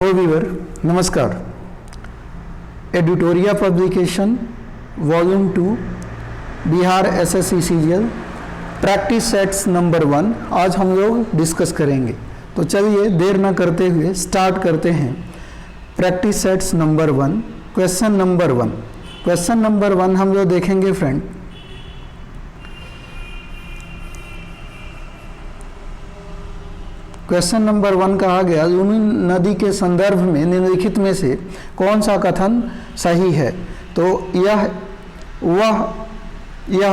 Hello viewer, नमस्कार। Editoria publication volume 2 Bihar SSC CGL practice sets number 1 आज हम लोग डिस्कस करेंगे। तो चलिए देर न करते हुए स्टार्ट करते हैं। Practice sets number 1 question number 1। Question number 1 हम लोग देखेंगे फ्रेंड। क्वेश्चन नंबर 1 कहा गया, लूनी नदी के संदर्भ में निम्नलिखित में से कौन सा कथन सही है। तो यह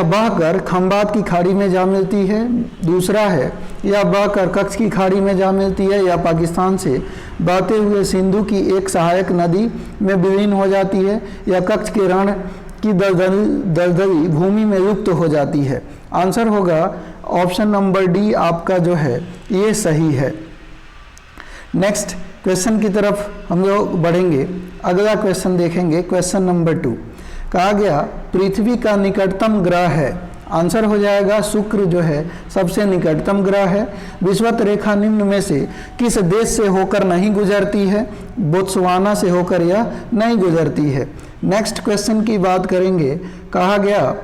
बहकर खंबात की खाड़ी में जा मिलती है। दूसरा है, यह बहकर कच्छ की खाड़ी में जा मिलती है या पाकिस्तान से बहते हुए सिंधु की एक सहायक नदी में विलीन हो जाती है या कच्छ के रण की दलदली भूमि में लुप्त हो जाती है। आंसर होगा ऑप्शन नंबर डी आपका जो है ये सही है। नेक्स्ट क्वेश्चन की तरफ हम लोग बढ़ेंगे। अगला क्वेश्चन देखेंगे। क्वेश्चन नंबर 2 कहा गया, पृथ्वी का निकटतम ग्रह है। आंसर हो जाएगा शुक्र जो है सबसे निकटतम ग्रह है। विषुवत रेखा निम्न में से किस देश से होकर नहीं गुजरती है। बोत्सवाना से होकर यह नहीं गुजरती है। नेक्स्ट क्वेश्चन की बात करेंगे। कहा गया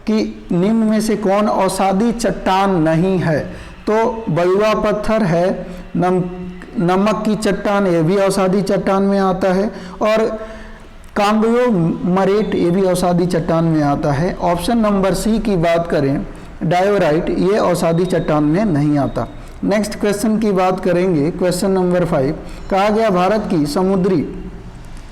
कि निम्न में से कौन औषधि चट्टान नहीं है। तो बलुआ पत्थर है, नमक की चट्टान ये भी औषधि चट्टान में आता है, और कांगलोमरेट ये भी औषधि चट्टान में आता है। ऑप्शन नंबर सी की बात करें, डायोराइट ये औषधि चट्टान में नहीं आता। नेक्स्ट क्वेश्चन की बात करेंगे। क्वेश्चन नंबर 5 कहा गया, भारत की समुद्री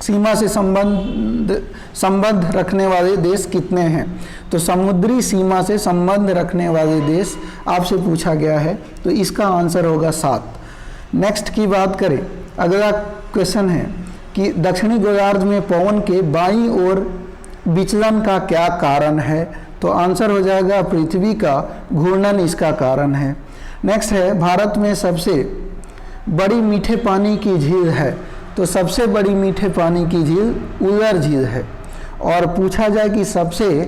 सीमा से संबंध रखने वाले देश कितने हैं। तो समुद्री सीमा से संबंध रखने वाले देश आपसे पूछा गया है, तो इसका आंसर होगा 7। नेक्स्ट की बात करें। अगला क्वेश्चन है कि दक्षिणी गोलार्ध में पवन के बाईं ओर विचलन का क्या कारण है। तो आंसर हो जाएगा पृथ्वी का घूर्णन इसका कारण है। नेक्स्ट है, भारत में सबसे बड़ी मीठे पानी की झील है। तो सबसे बड़ी मीठे पानी की झील उलर झील है। और पूछा जाए कि सबसे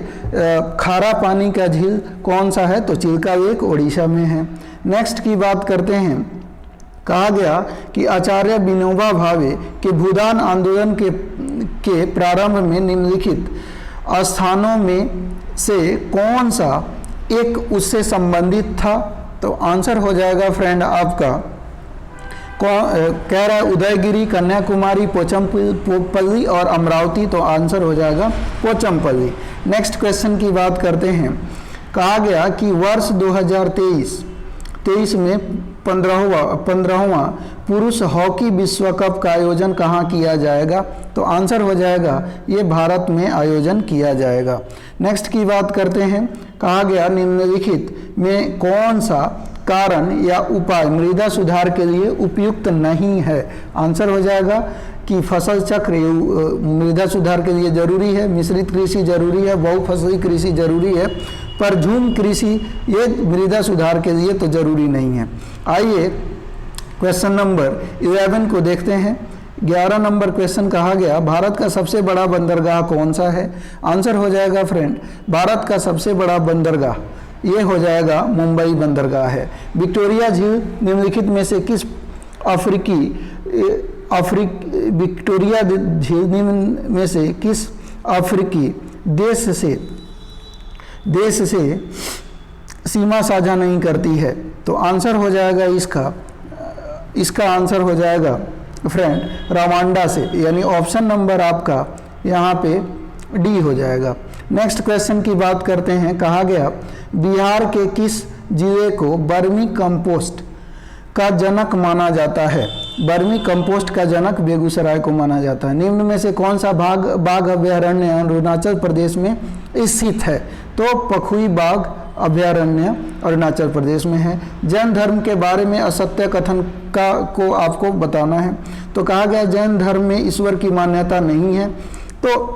खारा पानी का झील कौन सा है, तो चिल्का लेक उड़ीसा में है। नेक्स्ट की बात करते हैं। कहा गया कि आचार्य विनोबा भावे के भूदान आंदोलन के प्रारंभ में निम्नलिखित स्थानों में से कौन सा एक उससे संबंधित था। तो आंसर हो जाएगा फ्रेंड आपका कह रहा है उदयगिरी, कन्याकुमारी, पोचमपल्ली और अमरावती। तो आंसर हो जाएगा पोचमपल्ली। नेक्स्ट क्वेश्चन की बात करते हैं। कहा गया कि वर्ष 2023 में 15वां पुरुष हॉकी विश्व कप का आयोजन कहाँ किया जाएगा। तो आंसर हो जाएगा ये भारत में आयोजन किया जाएगा। नेक्स्ट की बात करते हैं। कहा गया निम्नलिखित में कौन सा कारण या उपाय मृदा सुधार के लिए उपयुक्त नहीं है। आंसर हो जाएगा कि फसल चक्र मृदा सुधार के लिए जरूरी है, मिश्रित कृषि जरूरी है, बहुफसली कृषि जरूरी है, पर झूम कृषि ये मृदा सुधार के लिए तो जरूरी नहीं है। आइए क्वेश्चन नंबर 11 को देखते हैं। 11 नंबर क्वेश्चन कहा गया, भारत का सबसे बड़ा बंदरगाह कौन सा है। आंसर हो जाएगा फ्रेंड भारत का सबसे बड़ा बंदरगाह ये हो जाएगा मुंबई बंदरगाह है। विक्टोरिया झील निम्नलिखित में से किस विक्टोरिया झील निम्न में से किस अफ्रीकी देश से सीमा साझा नहीं करती है। तो आंसर हो जाएगा इसका आंसर हो जाएगा फ्रेंड रवांडा से, यानी ऑप्शन नंबर आपका यहाँ पे डी हो जाएगा। नेक्स्ट क्वेश्चन की बात करते हैं। कहा गया, बिहार के किस जिले को वर्मी कंपोस्ट का जनक माना जाता है। वर्मी कंपोस्ट का जनक बेगूसराय को माना जाता है। निम्न में से कौन सा बाघ अभ्यारण्य अरुणाचल प्रदेश में स्थित है। तो पखुई बाघ अभ्यारण्य अरुणाचल प्रदेश में है। जैन धर्म के बारे में असत्य कथन को आपको बताना है। तो कहा गया जैन धर्म में ईश्वर की मान्यता नहीं है। तो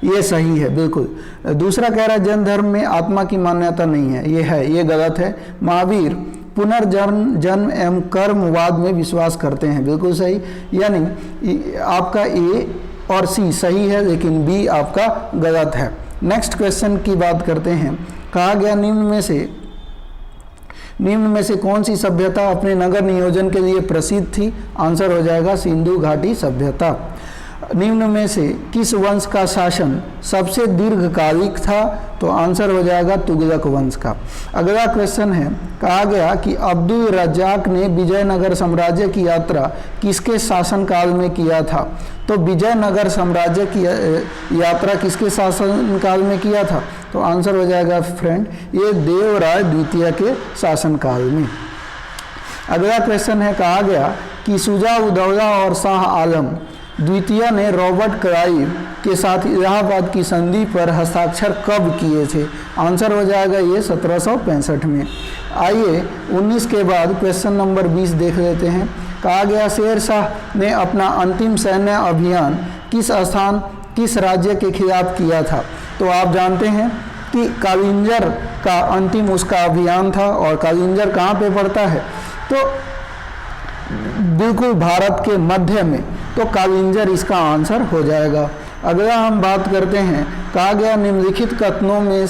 ये सही है बिल्कुल। दूसरा कह रहा है जैन धर्म में आत्मा की मान्यता नहीं है, ये गलत है। महावीर पुनर्जन्म एवं कर्मवाद में विश्वास करते हैं, बिल्कुल सही। यानी आपका ए और सी सही है, लेकिन बी आपका गलत है। नेक्स्ट क्वेश्चन की बात करते हैं। कहा गया निम्न में से निम्न में से कौन सी सभ्यता अपने नगर नियोजन के लिए प्रसिद्ध थी? आंसर हो जाएगा सिंधु घाटी सभ्यता। निम्न में से किस वंश का शासन सबसे दीर्घकालिक था? तो आंसर हो जाएगा तुगलक वंश का। अगला क्वेश्चन है, कहा गया कि अब्दुल रज्जाक ने विजयनगर साम्राज्य की यात्रा किसके शासनकाल में किया था? तो विजयनगर साम्राज्य की यात्रा किसके शासनकाल में किया था? तो आंसर हो जाएगा फ्रेंड ये देवराय द्वितीय के शासनकाल में। अगला क्वेश्चन है, कहा गया कि शुजा उदौला और शाह आलम द्वितीय ने रॉबर्ट क्लाइव के साथ इलाहाबाद की संधि पर हस्ताक्षर कब किए थे? आंसर हो जाएगा ये 1765 में। आइए 19 के बाद क्वेश्चन नंबर 20 देख लेते हैं। कहा गया शेर शाह ने अपना अंतिम सैन्य अभियान किस राज्य के खिलाफ किया था? तो आप जानते हैं कि कालिंजर का अंतिम उसका अभियान था, और कालिंजर कहाँ पे पड़ता है? तो बिल्कुल भारत के मध्य में, तो कालिंजर इसका आंसर हो जाएगा। अगला हम बात करते हैं, कहा गया निम्नलिखित कथनों में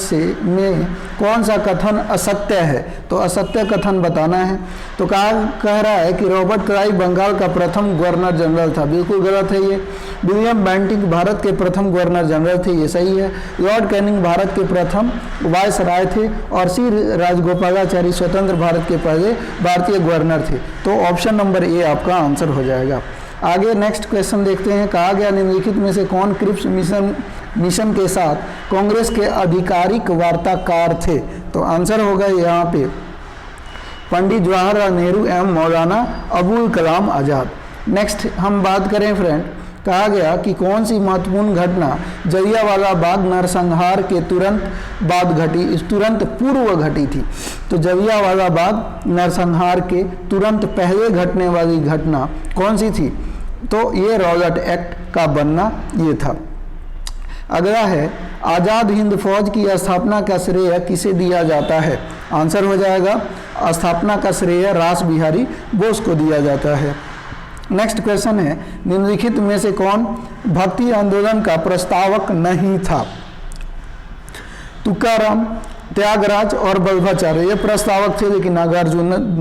कौन सा कथन असत्य है? तो असत्य कथन बताना है। तो कह रहा है कि रॉबर्ट क्लाइव बंगाल का प्रथम गवर्नर जनरल था, बिल्कुल गलत है ये। विलियम बेंटिक भारत के प्रथम गवर्नर जनरल थे, ये सही है। लॉर्ड कैनिंग भारत के प्रथम वायसराय थे, और सी राजगोपालाचारी स्वतंत्र भारत के पहले भारतीय गवर्नर थे। तो ऑप्शन नंबर ए आपका आंसर हो जाएगा। आगे नेक्स्ट क्वेश्चन देखते हैं। कहा गया निम्नलिखित में से कौन क्रिप्स मिशन के साथ कांग्रेस के आधिकारिक वार्ताकार थे? तो आंसर होगा यहाँ पे पंडित जवाहरलाल नेहरू एवं मौलाना अबुल कलाम आज़ाद। नेक्स्ट हम बात करें फ्रेंड, कहा गया कि कौन सी महत्वपूर्ण घटना जलियांवाला बाग नरसंहार के तुरंत पूर्व घटी थी? तो जलियांवाला बाग नरसंहार के तुरंत पहले घटने वाली घटना कौन सी थी? तो ये रॉलेट एक्ट का बनना ये था। अगला है, आज़ाद हिंद फौज की स्थापना का श्रेय किसे दिया जाता है? आंसर हो जाएगा स्थापना का श्रेय रास बिहारी बोस को दिया जाता है। नेक्स्ट क्वेश्चन है, निम्नलिखित में से कौन भक्ति आंदोलन का प्रस्तावक नहीं था? तुकाराम, त्यागराज और वल्लभाचार्य ये प्रस्तावक थे, लेकिन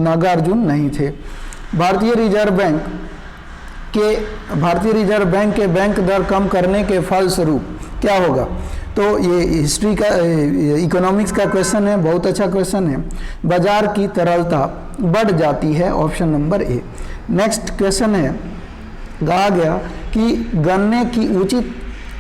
नागार्जुन नहीं थे। भारतीय रिजर्व बैंक के बैंक दर कम करने के फलस्वरूप क्या होगा? तो ये हिस्ट्री का इकोनॉमिक्स का क्वेश्चन है, बहुत अच्छा क्वेश्चन है। बाजार की तरलता बढ़ जाती है, option number A. Next question है, कहा गया कि गन्ने की उचित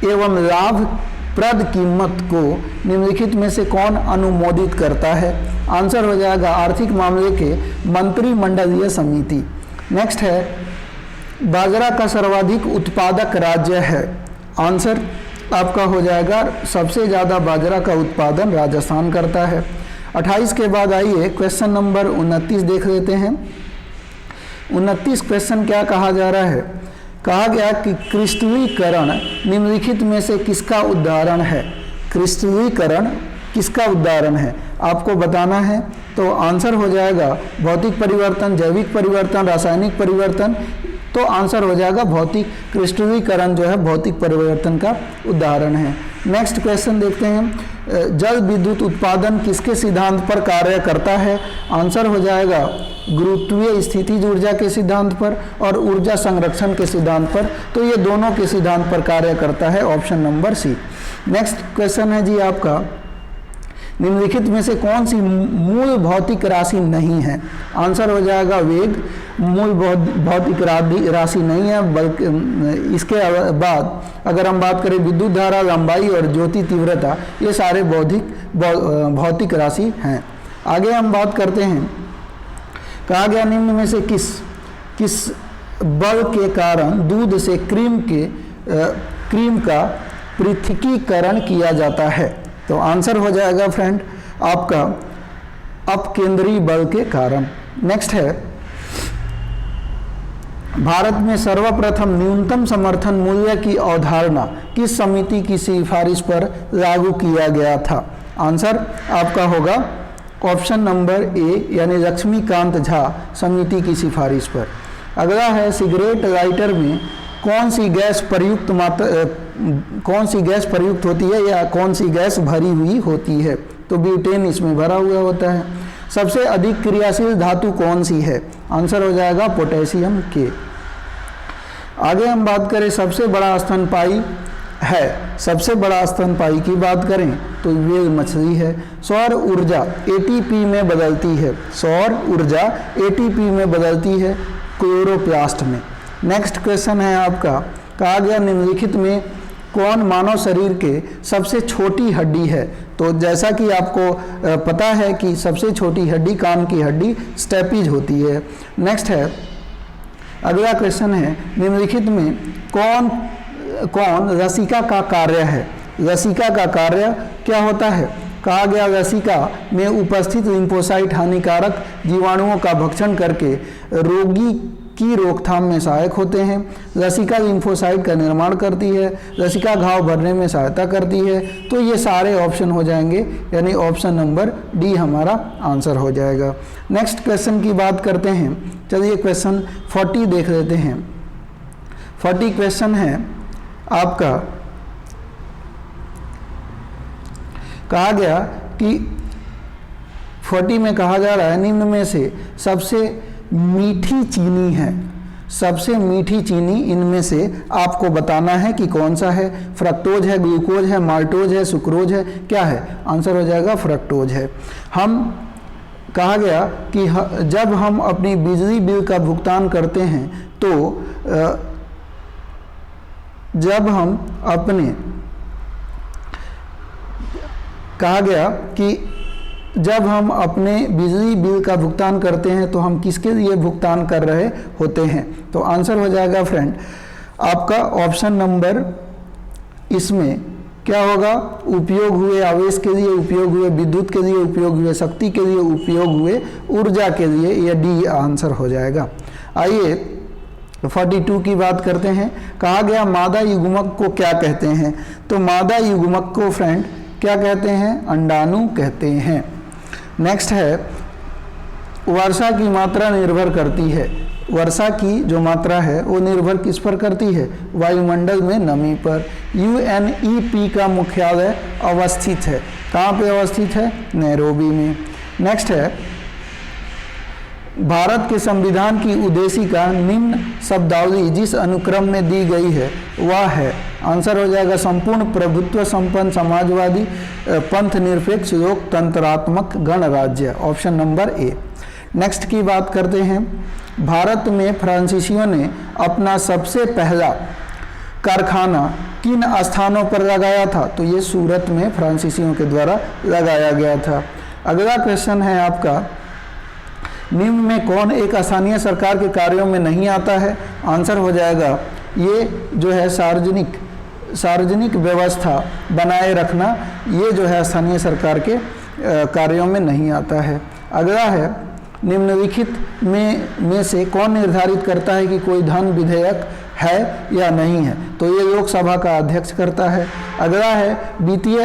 एवं लाभप्रद कीमत को निम्नलिखित में से कौन अनुमोदित करता है? आंसर हो जाएगा आर्थिक मामले के मंत्रिमंडलीय समिति। नेक्स्ट है, बाजरा का सर्वाधिक उत्पादक राज्य है? आंसर आपका हो जाएगा सबसे ज़्यादा बाजरा का उत्पादन राजस्थान करता है। 28 के बाद आइए क्वेश्चन नंबर 29 देख लेते हैं। 29 क्वेश्चन क्या कहा जा रहा है? कहा गया कि क्रिस्टलीकरण निम्नलिखित में से किसका उदाहरण है? क्रिस्टलीकरण किसका उदाहरण है आपको बताना है। तो आंसर हो जाएगा भौतिक परिवर्तन, जैविक परिवर्तन, रासायनिक परिवर्तन। तो आंसर हो जाएगा भौतिक, क्रिस्टलीकरण जो है भौतिक परिवर्तन का उदाहरण है। नेक्स्ट क्वेश्चन देखते हैं, जल विद्युत उत्पादन किसके सिद्धांत पर कार्य करता है? आंसर हो जाएगा गुरुत्वीय स्थितिज ऊर्जा के सिद्धांत पर और ऊर्जा संरक्षण के सिद्धांत पर। तो ये दोनों के सिद्धांत पर कार्य करता है, option number C. Next question है जी आपका, निम्नलिखित में से कौन सी मूल भौतिक राशि नहीं है? आंसर हो जाएगा वेग मूल भौतिक राशि नहीं है, बल्कि इसके बाद अगर हम बात करें विद्युत धारा, लंबाई और ज्योति तीव्रता, ये सारे भौतिक राशि हैं। आगे हम बात करते हैं, कहा गया निम्न में से किस बल के कारण दूध से क्रीम का पृथकीकरण किया जाता है? तो आंसर हो जाएगा फ्रेंड आपका अपकेंद्रीय बल के कारण। नेक्स्ट है, भारत में सर्वप्रथम न्यूनतम समर्थन मूल्य की अवधारणा किस समिति की सिफारिश पर लागू किया गया था? आंसर आपका होगा ऑप्शन नंबर ए, यानी लक्ष्मीकांत झा समिति की सिफारिश पर। अगला है, सिगरेट लाइटर में कौन सी गैस प्रयुक्त होती है या कौन सी गैस भरी हुई होती है? तो ब्यूटेन इसमें भरा हुआ होता है। सबसे अधिक क्रियाशील धातु कौन सी है? आंसर हो जाएगा पोटेशियम के। आगे हम बात करें सबसे बड़ा स्तनपायी है, सबसे बड़ा स्तनपायी की बात करें तो व्हेल मछली है। सौर ऊर्जा एटीपी में बदलती है, सौर ऊर्जा एटीपी में बदलती है क्लोरोप्लास्ट में। नेक्स्ट क्वेश्चन है आपका, कहा गया निम्नलिखित में कौन मानव शरीर के सबसे छोटी हड्डी है? तो जैसा कि आपको पता है कि सबसे छोटी हड्डी कान की हड्डी स्टेपीज होती है। नेक्स्ट है, अगला क्वेश्चन है, निम्नलिखित में कौन रसिका का कार्य है? रसिका का कार्य क्या होता है? कहा गया रसिका में उपस्थित लिम्फोसाइट हानिकारक जीवाणुओं का भक्षण करके रोगी की रोकथाम में सहायक होते हैं। रसिका लिम्फोसाइट का निर्माण करती है, रसिका घाव भरने में सहायता करती है। तो ये सारे ऑप्शन हो जाएंगे, यानी ऑप्शन नंबर डी हमारा आंसर हो जाएगा। नेक्स्ट क्वेश्चन की बात करते हैं, चलिए क्वेश्चन 40 देख लेते हैं। 40 क्वेश्चन है आपका, कहा गया कि 40 में कहा जा रहा है निम्न में से सबसे मीठी चीनी है, सबसे मीठी चीनी इनमें से आपको बताना है कि कौन सा है। फ्रक्टोज है, ग्लूकोज है, माल्टोज है, सुक्रोज है, क्या है? आंसर हो जाएगा फ्रक्टोज है। हम कहा गया कि जब हम अपनी बिजली बिल का भुगतान करते हैं तो जब हम अपने कहा गया कि जब हम अपने बिजली बिल का भुगतान करते हैं तो हम किसके लिए भुगतान कर रहे होते हैं? तो आंसर हो जाएगा फ्रेंड आपका ऑप्शन नंबर, इसमें क्या होगा? उपयोग हुए आवेश के लिए, उपयोग हुए विद्युत के लिए, उपयोग हुए शक्ति के लिए, उपयोग हुए ऊर्जा के लिए, यह डी आंसर हो जाएगा। आइए 42 की बात करते हैं। कहा गया मादा युग्मक को क्या कहते हैं? तो मादा युग्मक को फ्रेंड क्या कहते हैं? अंडाणु कहते हैं। नेक्स्ट है, वर्षा की मात्रा निर्भर करती है, वर्षा की जो मात्रा है वो निर्भर किस पर करती है? वायुमंडल में नमी पर। यूएनईपी का मुख्यालय अवस्थित है, कहाँ पे अवस्थित है? नैरोबी में। नेक्स्ट है, भारत के संविधान की उद्देशिका निम्न शब्दावली जिस अनुक्रम में दी गई है वह है। आंसर हो जाएगा संपूर्ण प्रभुत्व संपन्न समाजवादी पंथ निरपेक्ष लोकतंत्रात्मक गणराज्य, ऑप्शन नंबर ए। नेक्स्ट की बात करते हैं, भारत में फ्रांसीसियों ने अपना सबसे पहला कारखाना किन स्थानों पर लगाया था? तो ये सूरत में फ्रांसीसियों के द्वारा लगाया गया था। अगला क्वेश्चन है आपका, निम्न में कौन एक स्थानीय सरकार के कार्यों में नहीं आता है? आंसर हो जाएगा ये जो है सार्वजनिक व्यवस्था बनाए रखना, ये जो है स्थानीय सरकार के कार्यों में नहीं आता है। अगला है, निम्नलिखित में से कौन निर्धारित करता है कि कोई धन विधेयक है या नहीं है? तो ये लोकसभा का अध्यक्ष करता है। अगला है, वित्तीय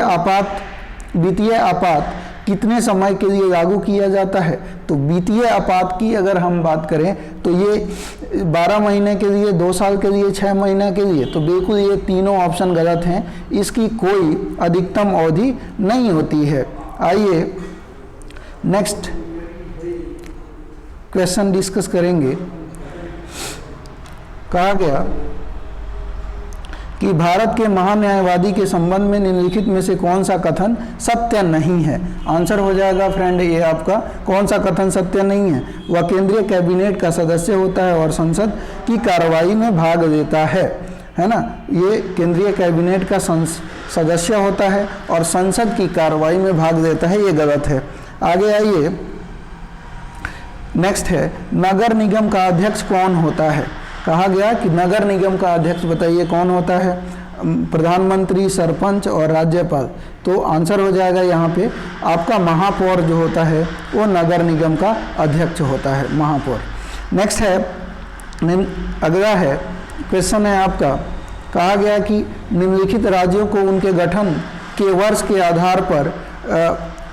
आपात कितने समय के लिए लागू किया जाता है? तो वित्तीय आपात की अगर हम बात करें तो ये 12 महीने के लिए, 2 साल के लिए, 6 महीने के लिए। तो बिल्कुल ये तीनों ऑप्शन गलत हैं, इसकी कोई अधिकतम अवधि नहीं होती है। आइए नेक्स्ट क्वेश्चन डिस्कस करेंगे। कहा गया कि भारत के महान्यायवादी के संबंध में निम्नलिखित में से कौन सा कथन सत्य नहीं है? आंसर हो जाएगा फ्रेंड ये आपका, कौन सा कथन सत्य नहीं है? वह केंद्रीय कैबिनेट का सदस्य होता है और संसद की कार्रवाई में भाग लेता है ना? ये केंद्रीय कैबिनेट का सदस्य होता है और संसद की कार्रवाई में भाग लेता है, ये गलत है। आगे आइए, नेक्स्ट है, नगर निगम का अध्यक्ष कौन होता है? कहा गया कि नगर निगम का अध्यक्ष बताइए कौन होता है? प्रधानमंत्री, सरपंच और राज्यपाल। तो आंसर हो जाएगा यहाँ पे आपका महापौर जो होता है वो नगर निगम का अध्यक्ष होता है, महापौर। नेक्स्ट है, अगला है क्वेश्चन है आपका, कहा गया कि निम्नलिखित राज्यों को उनके गठन के वर्ष के आधार पर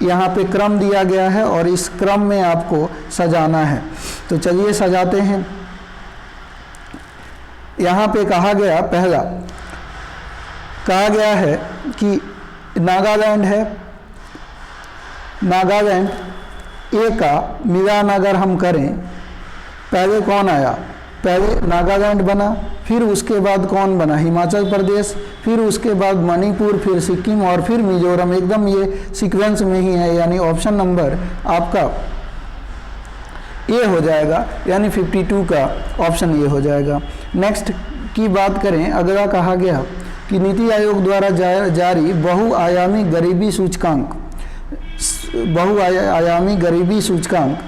यहाँ पे क्रम दिया गया है और इस क्रम में आपको सजाना है। तो चलिए सजाते हैं। यहाँ पे कहा गया, पहला कहा गया है कि नागालैंड है, नागालैंड ए का मिलान अगर हम करें, पहले कौन आया, पहले नागालैंड बना, फिर उसके बाद कौन बना, हिमाचल प्रदेश, फिर उसके बाद मणिपुर, फिर सिक्किम और फिर मिजोरम, एकदम ये सीक्वेंस में ही है, यानी ऑप्शन नंबर आपका ए हो जाएगा, यानी 52 का ऑप्शन ए हो जाएगा। नेक्स्ट की बात करें, अगला कहा गया कि नीति आयोग द्वारा जारी बहुआयामी गरीबी सूचकांक, बहुआयामी गरीबी सूचकांक,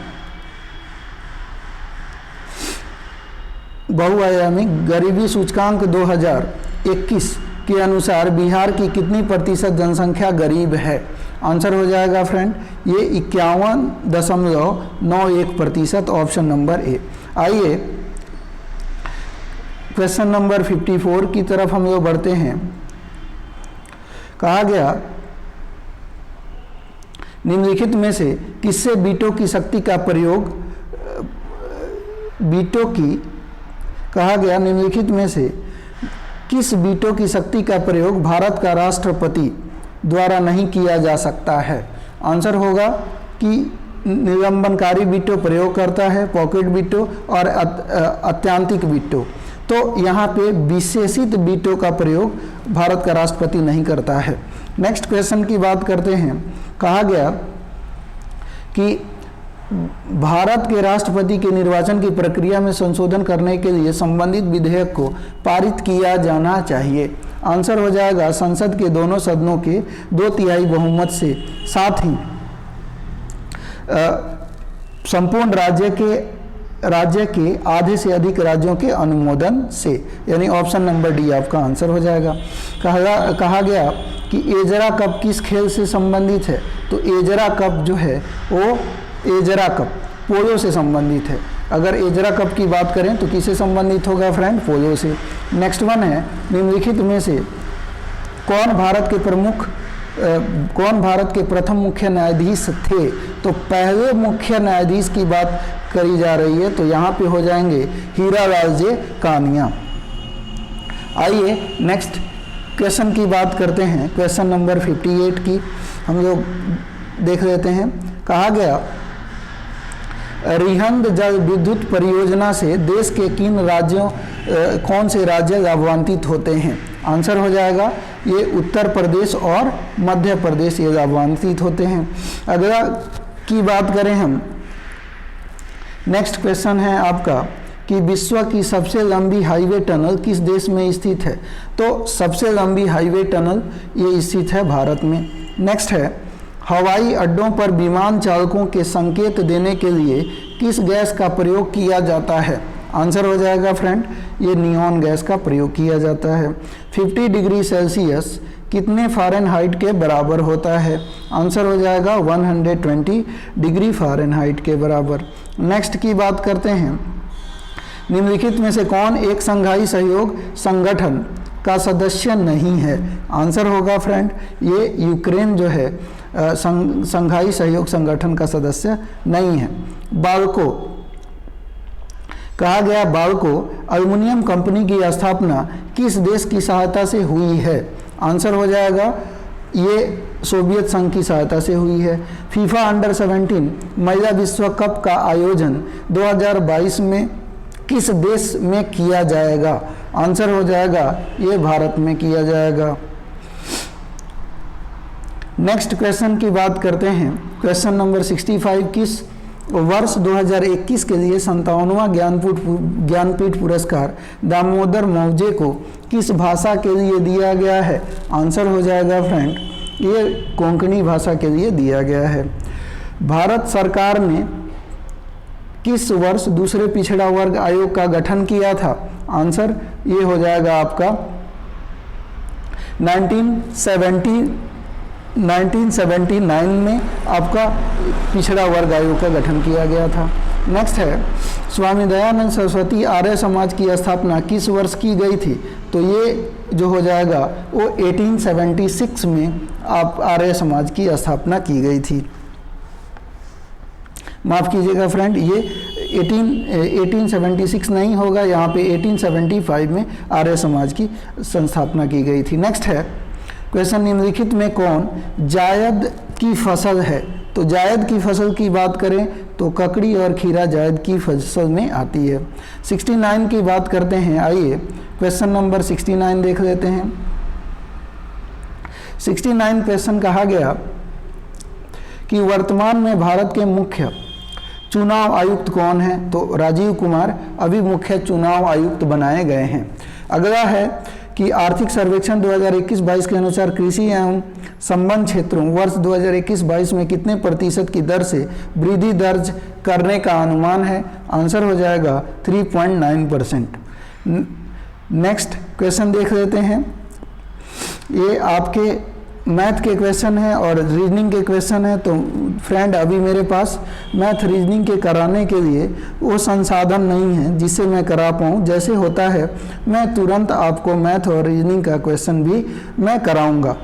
बहुआयामी गरीबी सूचकांक 2021 के अनुसार बिहार की कितनी प्रतिशत जनसंख्या गरीब है? आंसर हो जाएगा फ्रेंड ये 51.91% ऑप्शन नंबर ए। आइए क्वेश्चन नंबर 54 की तरफ हम लोग बढ़ते हैं। कहा गया निम्नलिखित में से किससे बीटो की शक्ति का प्रयोग, बीटो की, कहा गया निम्नलिखित में से किस बीटो की शक्ति का प्रयोग भारत का राष्ट्रपति द्वारा नहीं किया जा सकता है? आंसर होगा कि निलंबनकारी बीटो प्रयोग करता है, पॉकेट बीटो और अत्यांतिक बीटो। तो यहाँ पे विशेषित बीटो का प्रयोग भारत का राष्ट्रपति नहीं करता है। नेक्स्ट क्वेश्चन की बात करते हैं। कहा गया कि भारत के राष्ट्रपति के निर्वाचन की प्रक्रिया में संशोधन करने के लिए संबंधित विधेयक को पारित किया जाना चाहिए। आंसर हो जाएगा संसद के दोनों सदनों के 2/3 बहुमत से, साथ ही संपूर्ण राज्य के आधे से अधिक राज्यों के अनुमोदन से, यानी ऑप्शन नंबर डी आपका आंसर हो जाएगा। कहा गया कि एजरा कप किस खेल से संबंधित है? तो एजरा कप जो है वो एजरा कप पोलो से संबंधित है। अगर एजरा कप की बात करें तो किससे संबंधित होगा फ्रेंड? पोलो से। नेक्स्ट वन है निम्नलिखित में से कौन भारत के प्रथम मुख्य न्यायाधीश थे? तो पहले मुख्य न्यायाधीश की बात करी जा रही है, तो यहाँ पे हो जाएंगे हीरालाल जे कानिया। आइए नेक्स्ट क्वेश्चन की बात करते हैं। क्वेश्चन नंबर 58 की हम लोग देख लेते हैं। कहा गया रिहंद जल विद्युत परियोजना से देश के कौन से राज्य लाभान्वित होते हैं? आंसर हो जाएगा ये उत्तर प्रदेश और मध्य प्रदेश ये लाभान्वित होते हैं। अगला की बात करें हम, नेक्स्ट क्वेश्चन है आपका कि विश्व की सबसे लंबी हाईवे टनल किस देश में स्थित है? तो सबसे लंबी हाईवे टनल ये स्थित है भारत में। नेक्स्ट है हवाई अड्डों पर विमान चालकों के संकेत देने के लिए किस गैस का प्रयोग किया जाता है? आंसर हो जाएगा फ्रेंड ये नियॉन गैस का प्रयोग किया जाता है। 50 डिग्री सेल्सियस कितने फ़ारेनहाइट के बराबर होता है? आंसर हो जाएगा 120 डिग्री फ़ारेनहाइट के बराबर। नेक्स्ट की बात करते हैं। निम्नलिखित में से कौन एक संघाई सहयोग संगठन का सदस्य नहीं है? आंसर होगा फ्रेंड ये यूक्रेन जो है संघाई सहयोग संगठन का सदस्य नहीं है। बाल्को, कहा गया बाल्को एल्युमिनियम कंपनी की स्थापना किस देश की सहायता से हुई है? आंसर हो जाएगा ये सोवियत संघ की सहायता से हुई है। फीफा अंडर 17 महिला विश्व कप का आयोजन 2022 में किस देश में किया जाएगा? आंसर हो जाएगा ये भारत में किया जाएगा। नेक्स्ट क्वेश्चन की बात करते हैं। क्वेश्चन नंबर 65 किस वर्ष 2021 के लिए 57वां ज्ञानपीठ पुरस्कार दामोदर मौजे को किस भाषा के लिए दिया गया है? आंसर हो जाएगा फ्रेंड ये कोंकणी भाषा के लिए दिया गया है। भारत सरकार ने किस वर्ष दूसरे पिछड़ा वर्ग आयोग का गठन किया था? आंसर ये हो जाएगा आपका 1979 में आपका पिछड़ा वर्ग आयोग का गठन किया गया था। नेक्स्ट है स्वामी दयानंद सरस्वती आर्य समाज की स्थापना किस वर्ष की गई थी? तो ये जो हो जाएगा वो 1876 में आप आर्य समाज की स्थापना की गई थी। माफ़ कीजिएगा फ्रेंड ये 1876 नहीं होगा, यहाँ पे 1875 में आर्य समाज की संस्थापना की गई थी। नेक्स्ट है क्वेश्चन निम्नलिखित में कौन जायद की फसल है? तो जायद की फसल की बात करें तो ककड़ी और खीरा जायद की फसल में आती है। 69 की बात करते हैं, आइए क्वेश्चन नंबर 69 देख लेते हैं। 69 क्वेश्चन कहा गया कि वर्तमान में भारत के मुख्य चुनाव आयुक्त कौन है? तो राजीव कुमार अभी मुख्य चुनाव आयुक्त बनाए गए हैं। अगला है कि आर्थिक सर्वेक्षण 2021-22 के अनुसार कृषि एवं संबंध क्षेत्रों वर्ष 2021-22 में कितने प्रतिशत की दर से वृद्धि दर्ज करने का अनुमान है? आंसर हो जाएगा 3.9%। नेक्स्ट क्वेश्चन देख लेते हैं। ये आपके मैथ के क्वेश्चन है और रीजनिंग के क्वेश्चन है। तो फ्रेंड अभी मेरे पास मैथ रीजनिंग के कराने के लिए वो संसाधन नहीं है जिससे मैं करा पाऊँ। जैसे होता है मैं तुरंत आपको मैथ और रीजनिंग का क्वेश्चन भी मैं कराऊंगा।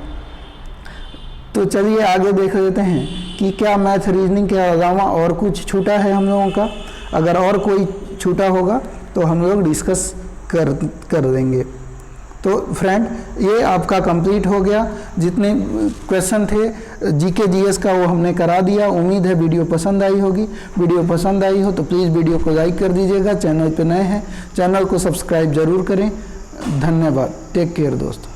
तो चलिए आगे देख लेते हैं कि क्या मैथ रीजनिंग के अलावा और कुछ छूटा है हम लोगों का। अगर और कोई छूटा होगा तो हम लोग डिस्कस कर देंगे। तो फ्रेंड ये आपका कंप्लीट हो गया। जितने क्वेश्चन थे जीके जीएस का वो हमने करा दिया। उम्मीद है वीडियो पसंद आई होगी। वीडियो पसंद आई हो तो प्लीज़ वीडियो को लाइक कर दीजिएगा। चैनल पे नए हैं चैनल को सब्सक्राइब जरूर करें। धन्यवाद। टेक केयर दोस्तों।